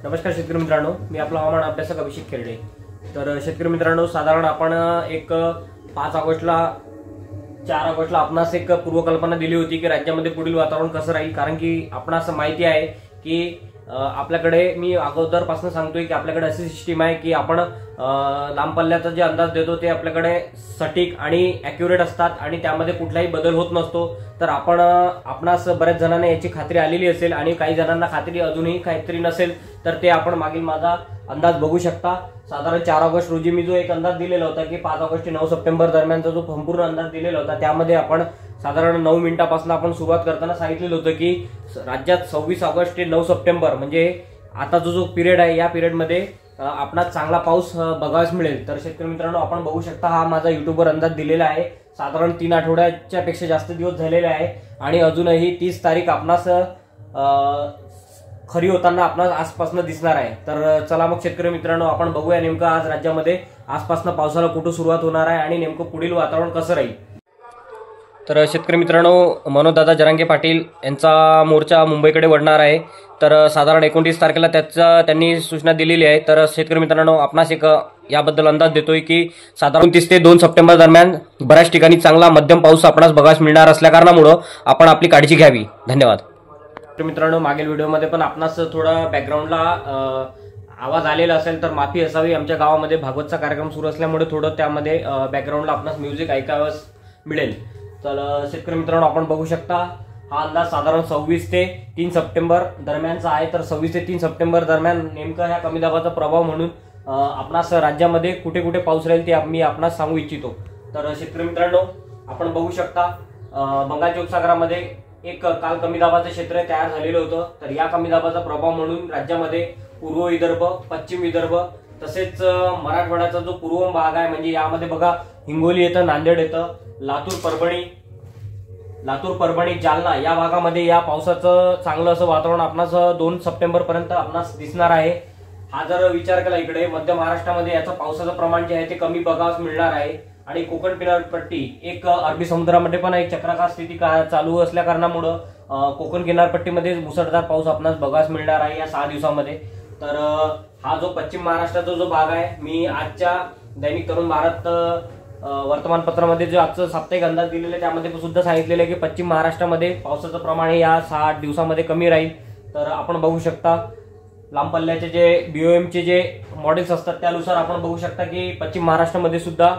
नमस्कार शेतकरी मित्रांनो, मी आपला हवामान अभ्यासक अभिषेक खेरडे। तर शेतकरी मित्रांनो, साधारण आपण एक 5 ऑगस्टला 4 ऑगस्टला आपणास एक पूर्वकल्पना दिली होती की राज्यामध्ये पुढील वातावरण कसं राहील। कारण की आपणास माहिती आहे की आपल्याकडे मी अगोदरपासून सांगतोय की आपल्याकडे अशी सिस्टीम आहे की आपण लांब पल्ल्याचा जे अंदाज देतो ते आपल्याकडे सटीक आणि ॲक्युरेट असतात आणि त्यामध्ये कुठलाही बदल होत नसतो। तर आपणास बऱ्याच जणांना याची खात्री आलेली असेल आणि काही जणांना खात्री अजूनही खात्री नसेल, तर ते आपण मागील माझा अंदाज बघू शकता। साधारण 4 ऑगस्ट रोजी मी जो एक अंदाज दिलेला होता की 5 ऑगस्ट ते 9 सप्टेंबर दरम्यानचा जो संपूर्ण अंदाज दिलेला होता, त्यामध्ये आपण साधारण 9 मिनिटांपासून आपण सुरुवात करताना सांगितलेलं होतं की राज्यात 26 ऑगस्ट ते 9 सप्टेंबर म्हणजे आता जो पिरियड आहे, या पिरियडमध्ये आपणास चांगला पाऊस बघायला मिळेल। तर शेतकरी मित्रांनो, आपण बघू शकता हा माझा युट्यूबवर अंदाज दिलेला आहे। साधारण 3 आठवड्याच्या पेक्षा जास्त दिवस झालेले आहे आणि अजूनही 30 तारीख आपणास खरी होताना आपणास आसपासनं दिसणार आहे। तर चला मग शेतकरी मित्रांनो, आपण बघूया नेमकं आज राज्यामध्ये आसपासनं पावसाला कुठं सुरुवात होणार आहे आणि नेमकं पुढील वातावरण कसं राहील। तर शेतकरी मित्रांनो, मनोजदादा जरांगे पाटील यांचा मोर्चा मुंबईकडे वळणार आहे। तर साधारण 29 तारखेला त्यांनी सूचना दिलेली आहे। तर शेतकरी मित्रांनो, आपणास एक याबद्दल अंदाज देतोय की साधारण 30 ते 2 सप्टेंबर दरम्यान बऱ्याच ठिकाणी चांगला मध्यम पाऊस आपणास बघायला मिळणार असल्याकारणामुळे आपण आपली काळजी घ्यावी। धन्यवाद। मित्रांनो, मागील व्हिडिओमध्ये पण आपणास थोडा बॅकग्राऊंडला आवाज आलेला असेल तर माफी असावी। आमच्या गावामध्ये भागवतचा कार्यक्रम सुरू असल्यामुळे थोडं त्यामध्ये बॅकग्राऊंडला आपणास म्युझिक ऐकावयास मिळेल। तर शेतकरी मित्रांनो, आपण बघू शकता हा अंदाज साधारण 26 ते 3 सप्टेंबर दरम्यानचा आहे। तर 26 ते 3 सप्टेंबर दरम्यान नेमका ह्या कमी दाबाचा प्रभाव म्हणून आपणास राज्यामध्ये कुठे कुठे पाऊस राहील ते मी आपणास सांगू इच्छितो। तर शेतकरी मित्रांनो, आपण बघू शकता बंगालच्या उपसागरामध्ये एक काल कमी दाबाचं क्षेत्र तयार झालेलं होतं। तर या कमी दाबाचा प्रभाव म्हणून राज्यामध्ये पूर्व विदर्भ, पश्चिम विदर्भ तसेच मराठवाड्याचा जो पूर्व भाग आहे, म्हणजे यामध्ये बघा हिंगोली येतं, नांदेड येतं, लातूर, परभणी, जालना या भागामध्ये या पावसाचं चांगलं असं वातावरण आपणास 2 सप्टेंबर पर्यंत आपणास दिसणार आहे। हा जर विचार केला इकडे मध्य महाराष्ट्रामध्ये याचं पावसाचं प्रमाण जे आहे ते कमी बघावयास मिळणार आहे आणि कोकण किनारपट्टी एक अरबी समुद्रामध्ये पण एक चक्राकार स्थिती चालू असल्या कारणामुळे कोकण किनारपट्टीमध्ये मुसळधार पाऊस आपणास बघावयास मिळणार आहे या 6 दिवसामध्ये। तर हा जो पश्चिम महाराष्ट्राचा जो भाग आहे, मी आजच्या दैनिक तरुण भारत वर्तमानपत्रामध्ये जो आजचं साप्ताहिक अंदाज दिलेला आहे त्यामध्ये सुद्धा सांगितलेलं आहे की पश्चिम महाराष्ट्रामध्ये पावसाचं प्रमाण या 6-8 दिवसामध्ये कमी राहील। तर आपण बघू शकता लांब पल्ल्याचे जे BOM चे जे मॉडेल्स असतात त्यानुसार आपण बघू शकता की पश्चिम महाराष्ट्रामध्ये सुद्धा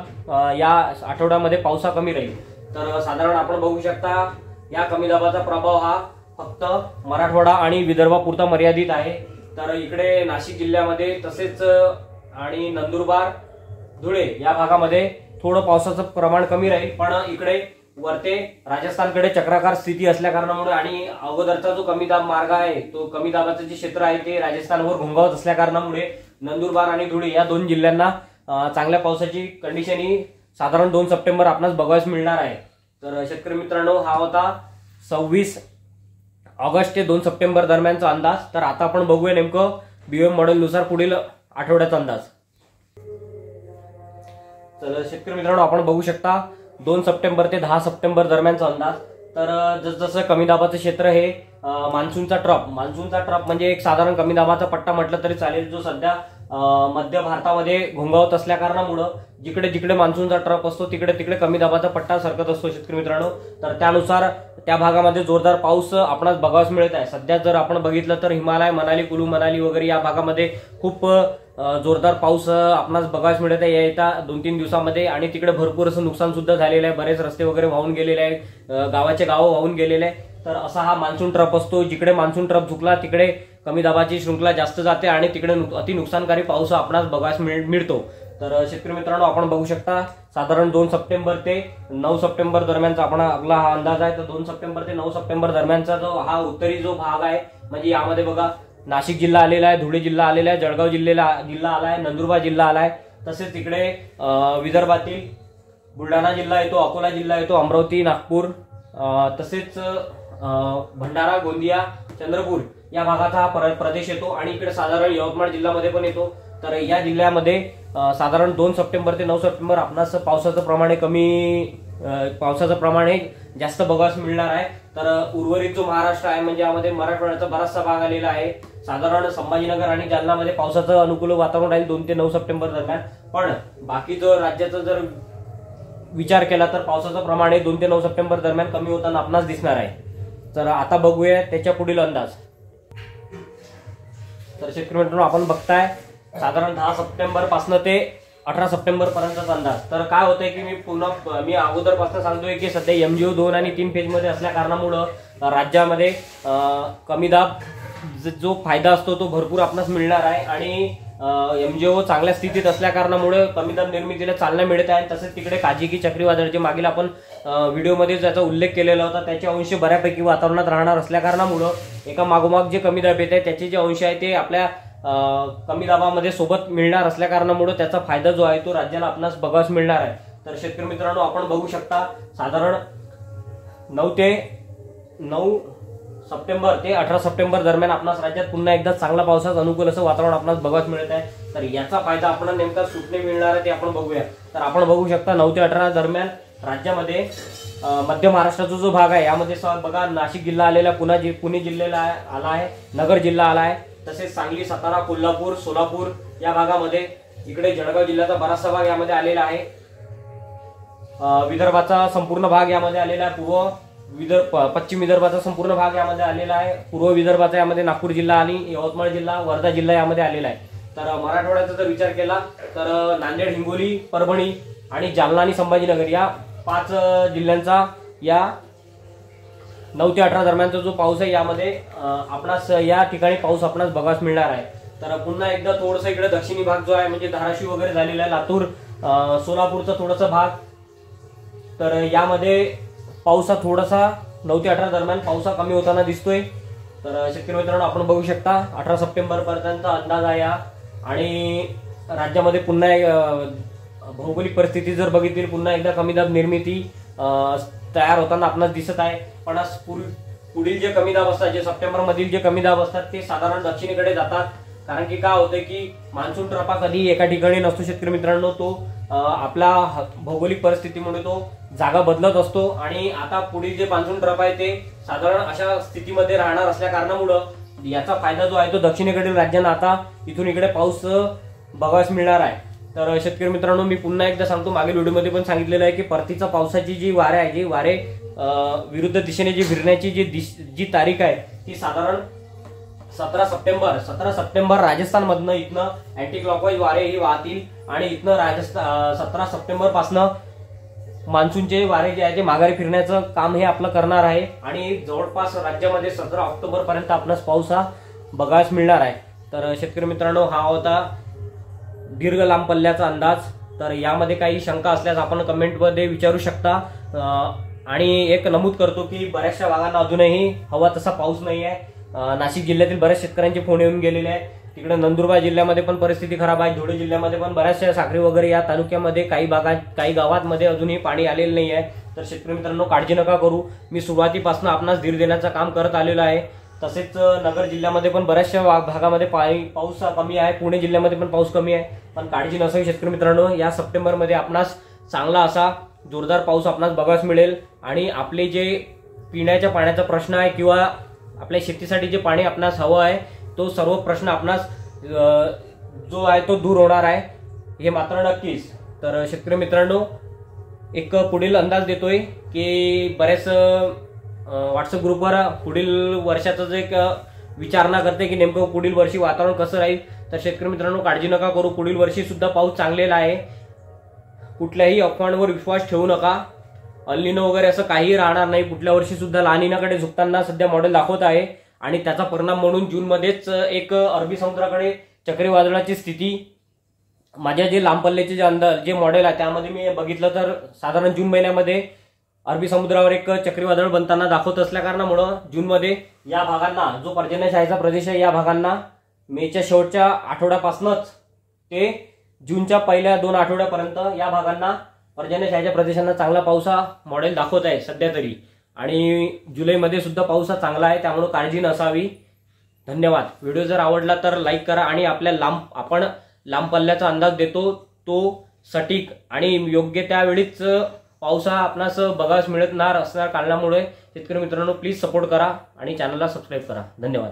या आठवड्यामध्ये पावसा कमी राहील। तर साधारण आपण बघू शकता या कमी दाबाचा प्रभाव हा फक्त मराठवाडा आणि विदर्भापुरता मर्यादित आहे। तर इकडे नाशिक जिल्ह्यामध्ये तसेच आणि नंदुरबार, धुळे या भागामध्ये थोडं पावसाचं प्रमाण कमी राहील, पण इकडे वरते राजस्थानकडे चक्राकार स्थिती असल्या कारणामुळे आणि अगोदरचा जो कमी दाब मार्ग आहे, तो कमी दाबाचं जे क्षेत्र आहे ते राजस्थानवर घोंगावत असल्या कारणामुळे नंदुरबार आणि धुळे या 2 जिल्ह्यांना चांगल्या पावसाची कंडिशन ही साधारण 2 सप्टेंबर आपणास बघायला मिळणार आहे। तर शेतकरी मित्रांनो, हा होता 26 ऑगस्ट ते 2 सप्टेंबर दरम्यानचा अंदाज। तर आता आपण बघूया नेमकं BOM मॉडेलनुसार पुढील आठवड्याचा अंदाज। तर शेतकरी मित्रांनो, आपण बघू शकता 2 सप्टेंबर ते 10 सप्टेंबर दरम्यानचा अंदाज। तर जसजसं कमी दाबाचं क्षेत्र हे मान्सूनचा ट्रफ म्हणजे एक साधारण कमी दाबाचा पट्टा म्हटलं तरी चालेल, जो सध्या मध्य भारतामध्ये घोंगावत असल्या कारणामुळं जिकडे जिकडे मान्सूनचा ट्रफ असतो तिकडे तिकडे कमी दाबाचा पट्टा सरकत असतो शेतकरी मित्रांनो। तर त्यानुसार त्या भागामध्ये जोरदार पाऊस आपणास बघावयास मिळत आहे। सध्या जर आपण बघितलं तर हिमालय, मनाली, कुलू मनाली वगैरे या भागामध्ये खूप जोरदार पाऊस आपणास बघायला मिळत आहे येत्या 2-3 दिवसामध्ये आणि तिकडे भरपूर असं नुकसान सुद्धा झालेलं आहे। बरेच रस्ते वगैरे वाहून गेलेले आहे, गावाचे गाव वाहून गेलेले आहे। तर असा हा मान्सून ट्रफ असतो, जिकडे मान्सून ट्रफ झुकला तिकडे कमी दाबाची श्रृंखला जास्त जाते आणि तिकडे अति नुकसानकारी पाऊस आपणास बघायला मिळतो। तर शेतकरी मित्रांनो, आपण बघू शकता साधारण 2 सप्टेंबर ते 9 सप्टेंबर दरम्यानचा आपला हा अंदाज आहे। तर 2 सप्टेंबर ते 9 सप्टेंबर दरम्यानचा जो हा उत्तरी जो भाग आहे, म्हणजे यामध्ये बघा नाशिक जिल्हा आलेला आहे, धुळे जिल्हा आलेला आहे, जळगाव जिल्हा आलाय, नंदुरबार जिल्हा आलाय, तसेच तिकडे विदर्भातील बुलढाणा जिल्हा येतो, अकोला जिल्हा येतो, अमरावती, नागपूर तसेच भंडारा, गोंदिया, चंद्रपूर या भागाचा हा प्रदेश येतो आणि इकडे साधारण यवतमाळ जिल्ह्यामध्ये पण येतो। तर या जिल्ह्यामध्ये साधारण 2 सप्टेंबर ते 9 सप्टेंबर आपणास पावसाचं प्रमाण हे जास्त बघायला मिळणार आहे। तर उर्वरित जो महाराष्ट्र आहे म्हणजे यामध्ये मराठवाड्याचा बराचसा भाग आलेला आहे। साधारण संभाजीनगर आणि जालनामध्ये पावसाचं अनुकूल वातावरण राहील 2 ते 9 सप्टेंबर दरम्यान। पण बाकीचं राज्याचा जर विचार केला तर पावसाचं प्रमाण हे 2 ते 9 सप्टेंबर दरम्यान कमी होताना आपणास दिसणार आहे। तर आता बघूया त्याच्या पुढील अंदाज। तर शेतकरी मित्रांनो, आपण बघताय साधारण 10 सप्टेंबर पासून ते 18 सप्टेंबर पर्यंतचा अंदाज। तर काय होतंय की मी अगोदरपासून सांगतोय की सध्या MGO 2 आणि 3 फेज मध्ये असल्या कारणामुळे राज्यामध्ये कमी दाब जो फायदा असतो तो भरपूर आपणास मिळणार आहे आणि MGO चांगल्या स्थितीत असल्या कारणामुळे कमी दाब निर्मितीला चालना मिळत आहे। तसेच तिकडे काजिकी चक्रीवादळ जे मागील आपण व्हिडिओमध्ये ज्याचा उल्लेख केलेला होता त्याचे अंश बऱ्यापैकी वातावरणात राहणार असल्या कारणामुळे एका मागोमाग जे कमी दाब येत आहे त्याचे जे अंश आहे ते आपल्या कमी दाबामध्ये सोबत मिळणार असल्या कारणामुळे त्याचा फायदा जो आहे तो राज्याला आपणास बघायला मिळणार आहे। तर शेतकरी मित्रांनो, आपण बघू शकता साधारण 9 सप्टेंबर ते 18 सप्टेंबर दरम्यान आपणास राज्यात पुन्हा एकदा चांगला पावसाचं अनुकूल असं वातावरण आपणास बघायला मिळत आहे। तर याचा फायदा आपल्याला नेमका सुटणे मिळणार आहे ते आपण बघूया। तर आपण बघू शकता 9 ते 18 दरम्यान राज्यामध्ये मध्य महाराष्ट्राचा जो भाग आहे यामध्ये बघा नाशिक जिल्हा आलेला, पुणे जिल्ह्याला आला आहे, नगर जिल्हा आला आहे, तसेच सांगली, सातारा, कोल्हापूर, सोलापूर या भागामध्ये, इकडे जळगाव जिल्ह्याचा बराचसा भाग यामध्ये आलेला आहे, विदर्भाचा संपूर्ण भाग यामध्ये आलेला आहे, पश्चिम विदर्भाचा संपूर्ण भाग यामध्ये आलेला आहे, पूर्व विदर्भाचा यामध्ये नागपूर जिल्हा आणि यवतमाळ जिल्हा, वर्धा जिल्हा यामध्ये आलेला आहे। तर मराठवाड्याचा जर विचार केला तर नांदेड, हिंगोली, परभणी आणि जालना आणि संभाजीनगर या 5 जिल्ह्यांचा या 9 ते 18 दरम्यानचा जो पाऊस आहे यामध्ये आपणास या ठिकाणी पाऊस आपणास बघायला मिळणार आहे। तर पुन्हा एकदा थोडंसं इकडे दक्षिणी भाग जो आहे म्हणजे धाराशिव वगैरे झालेला आहे, लातूर, सोलापूरचा थोडासा भाग, तर यामध्ये पाऊस थोडासा 9 ते 18 दरम्यान पाऊस कमी होताना दिसतोय। तर शेतकरी मित्रांनो, आपण बघू शकता 18 सप्टेंबर पर्यंतचा अंदाज आहे आणि राज्यामध्ये पुन्हा भौगोलिक परिस्थिती जर बघितली पुन्हा एकदा कमी दाब निर्मिती तयार होताना आपणास दिसत आहे। पण पुढील जे कमी दाब असतात, जे सप्टेंबर मधील जे कमी दाब असतात ते साधारण दक्षिणेकडे जातात, कारण की काय होतंय की मान्सून ट्रपा कधी एका ठिकाणी नसतो शेतकरी मित्रांनो, तो आपला भौगोलिक परिस्थितीमुळे तो जागा बदलत असतो आणि आता पुढील जे मान्सून ट्रप आहे ते साधारण अशा स्थितीमध्ये राहणार असल्या कारणामुळे याचा फायदा जो आहे तो दक्षिणेकडील राज्यांना आता इथून इकडे पाऊस बघायला मिळणार आहे। तर शेतकरी मित्रांनो, मी पुन्हा एकदा सांगतो, मागील व्हिडिओमध्ये पण सांगितलेलं आहे की परतीचा पावसाची जी वारे आहे, जी वारे विरुद्ध दिशेने जी फिरण्याची जी तारीख आहे ती साधारण 17 सप्टेंबर राजस्थान मधनं इथनं अँटी क्लॉकवाईज वारे ही वाहतील आणि इथनं 17 सप्टेंबर पासनं मान्सूनचे वारे जे आहे ते माघारी फिरण्याचं काम हे आपलं करणार आहे आणि जवळपास राज्यामध्ये 17 ऑक्टोबर पर्यंत आपणास पाऊस हा बघायला मिळणार आहे। तर शेतकरी मित्रांनो, हा होता दीर्घ लांब पल्ल्याचा अंदाज। तर यामध्ये काही शंका असल्यास आपण कमेंटमध्ये विचारू शकता आणि एक नमूद करतो की बऱ्याचशा भागांना अजूनही हवा तसा पाऊस नाही आहे। नाशिक जिल्ह्यातील बऱ्याच शेतकऱ्यांचे फोन येऊन गेलेले आहेत, तिकडे नंदुरबार जिल्ह्यामध्ये पण परिस्थिती खराब आहे, धुळे जिल्ह्यामध्ये पण बऱ्याचशा साखरी वगैरे या तालुक्यामध्ये काही गावांमध्ये अजूनही पाणी आलेलं नाही आहे। तर शेतकरी मित्रांनो, काळजी नका करू, मी सुरुवातीपासून आपणास धीर देण्याचं काम करत आलेलो आहे। तसेच नगर जिल्ह्यामध्ये पण बऱ्याचशा भागामध्ये पाऊस कमी आहे, पुणे जिल्ह्यामध्ये पण पाऊस कमी आहे, पण काळजी नसावी शेतकरी मित्रांनो, या सप्टेंबरमध्ये आपणास चांगला असा जोरदार पाऊस आपणास बघायला मिळेल आणि आपले जे पिण्याच्या पाण्याचा प्रश्न आहे किंवा आपल्या शेतीसाठी जे पाणी आपणास हवं आहे तो सर्व प्रश्न आपणास जो आहे तो दूर होणार आहे, हे मात्र नक्कीच। तर शेतकरी मित्रांनो, एक पुढील अंदाज देतोय की बरेच व्हॉट्सअप ग्रुपवर पुढील वर्षाचं जे एक विचारणा करते की नेमकं पुढील वर्षी वातावरण कसं राहील। तर शेतकरी मित्रांनो, काळजी नका करू, पुढील वर्षी सुद्धा पाऊस चांगलेला आहे, कुठल्याही अफवांवर विश्वास ठेवू नका, अल्निनो वगैरे असं काही राहणार नाही। पुढल्या वर्षी सुद्धा लानिनाकडे झुकताना सध्या मॉडेल दाखवत आहे आणि त्याचा परिणाम म्हणून जून मध्येच एक अरबी समुद्राकडे चक्रीवादळाची स्थिती, माझ्या जे लांब पल्ल्याचे जे मॉडेल आहे त्यामध्ये मी बघितलं तर साधारण जून महिन्यामध्ये अरबी समुद्रावर एक चक्रीवादळ बनताना दाखवत असल्या कारणामुळे जूनमध्ये या भागांना, जो पर्जन्यछायेचा प्रदेश आहे या भागांना मेच्या शेवटच्या आठवड्यापासूनच ते जूनच्या पहिल्या 2 आठवड्यापर्यंत या भागांना पर्जन्यछायेच्या प्रदेशांना चांगला पाऊस हा मॉडेल दाखवत आहे सध्या तरी, आणि जुलैमध्ये सुद्धा पाऊस हा चांगला आहे, त्यामुळे काळजी नसावी। धन्यवाद। व्हिडिओ जर आवडला तर लाईक करा आणि आपण लांब पल्ल्याचा अंदाज देतो तो सटीक आणि योग्य त्यावेळीच पाऊस हा आपणास बघायला मिळणार असणार कारणामुळे शेतकरी मित्रांनो प्लीज सपोर्ट करा आणि चॅनलला सबस्क्राईब करा। धन्यवाद।